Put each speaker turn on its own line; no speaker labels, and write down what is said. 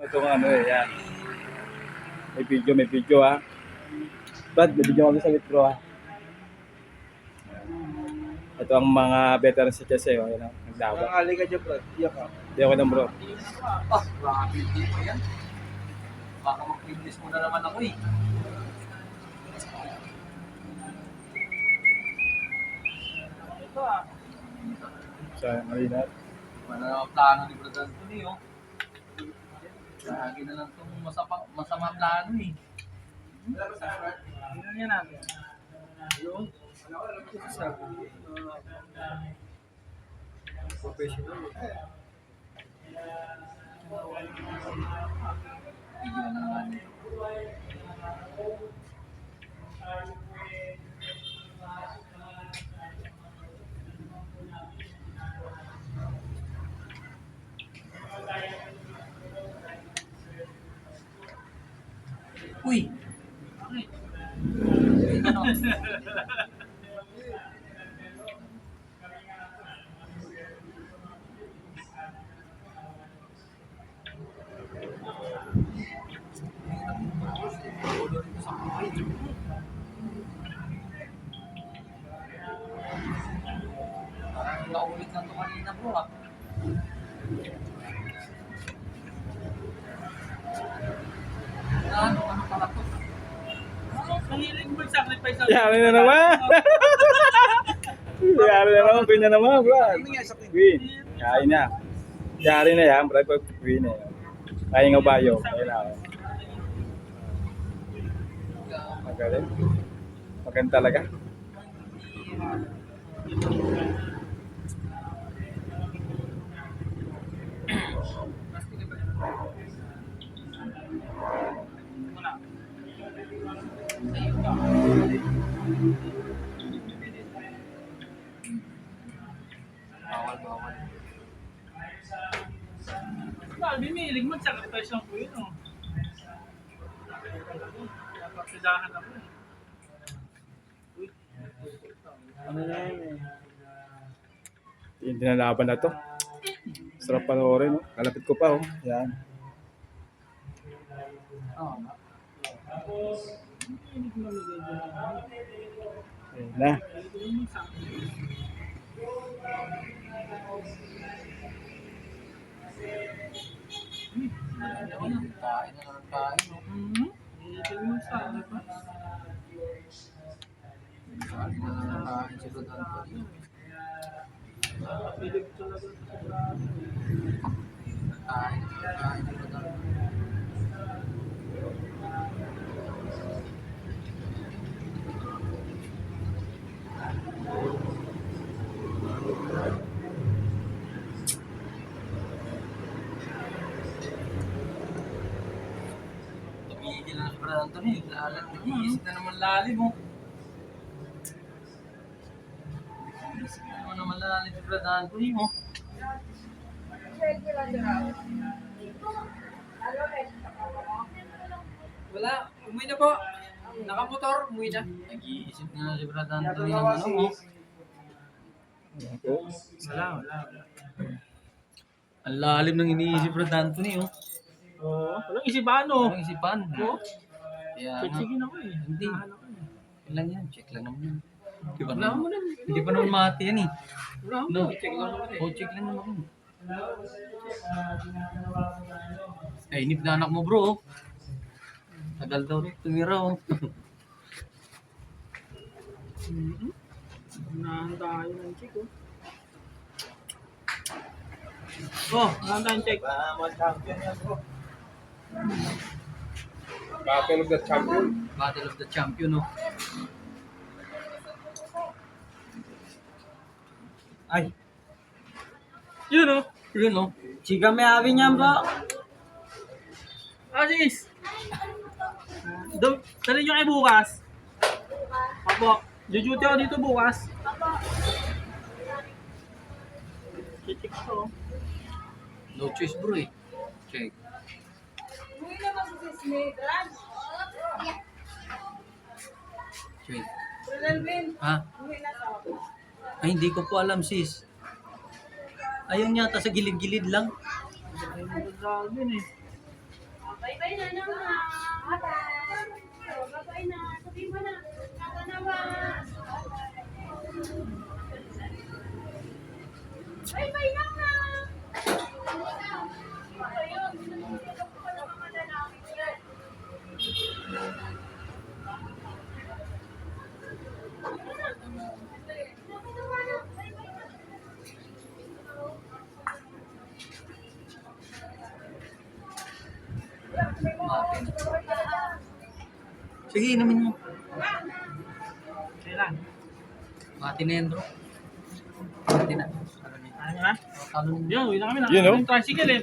Ito nga ano eh, yan. May video ha. Brad, may video kami sa bro ha. Ito ang mga veteran sa Chess eh. Ayan, naglaban.
Nakakali ka dyan, Brad. Iyak ka.
Hindi ako ng bro.
Ah, grabe dito yan. Baka mag-fitness mo na naman ako eh. Ito ah.
Sa Marina.
Wala na plano ni Brad Anthony oh. Lagi na lang itong masama plano eh. Tingnan niya natin. Yung? Ito sabi.
Professional.
Video na naman. Uy! Bakit? Ano? Parang naulit lang ito kanina bro ah. Ano pala to? Mahilig mag-sacrifice ako.
Yari na naman! Yari na naman, queen na naman, Brad.
Ano nga sa akin?
Queen. Kain na. Yari na yan, Brad, pag queen eh. Kaya nga bayo. Kailangan. Magaling. Maganda talaga.
Bawal.
Alvin, mahilig mag-sacrifice lang po yun, oh. Napagsidahan ako, eh.
Ano na yun eh?
Yung dinalaban na to. Sarap panoorin, no? Kalapit ko pa, oh. Yan.
Oo.
Tapos, hindi ko mamigay dyan.
Ayun na.
Hindi mo sa akin.
Kain na ng kain. No?
Hindi mo sa akin, ba?
Kain na ng kain si Brad Anthony.
Napilig talaga sa sobrang.
Kain si Brad Anthony. Tumigil na si Brad Anthony. Nag-iisip na naman lalim mo. Nag-iisip na naman lalim si Brad Anthony mo.
Wala. Umuwi na po. Nakamotor. Umuwi na.
Nag-iisip na si Brad Anthony ng ano mo.
Wala.
Ang lalim ng iniisip Brad Anthony oh.
Oo. Walang isipan, oh.
Anong isipan?
Oo.
Kaya
Check-checkin ako, eh.
Hindi.
Nahan ako, eh.
Yun lang yan, check lang naman yun. Di ba
Wala mo
naman?
na.
Hindi pa naman mati yan eh.
Wala mo.
No.
Check lang naman, eh.
Oh, check lang naman. Ay, inip na anak mo bro. oh. Tagal daw tumira oh.
Nahan tayo ng check, oh. Oh, nahan tayong check.
Champion yan po.
Battle of the Champion.
Battle of the Champion oh.
Ay.
Yun, oh.
Yun oh.
Chika may awi niyan po.
Asis! Dali nyo kayo bukas. Apo, jujuti ako dito bukas. Check ko.
No choice bro eh. Check.
Uwi naman sa Sisney, Brad.
Check.
Brad Alvin,
Ha?
uwi na sa ako.
Ay, hindi ko po alam sis. Ayun yata sa gilid-gilid lang.
Ayun, Alvin, eh.
Bye-bye na naman. Bye-bye. Bye-bye na. Sabihin mo na. Kaka naman. Bye-bye na na. Ayun, sinunod ko pa ng mga lalaki yan.
Martin. Sige, inumin mo.
Kailan?
Mati na yan, bro. Mati na.
Ano na?
Talo na.
Yun, uwi na kami na.
Yun, oh.
Yung tricycle eh.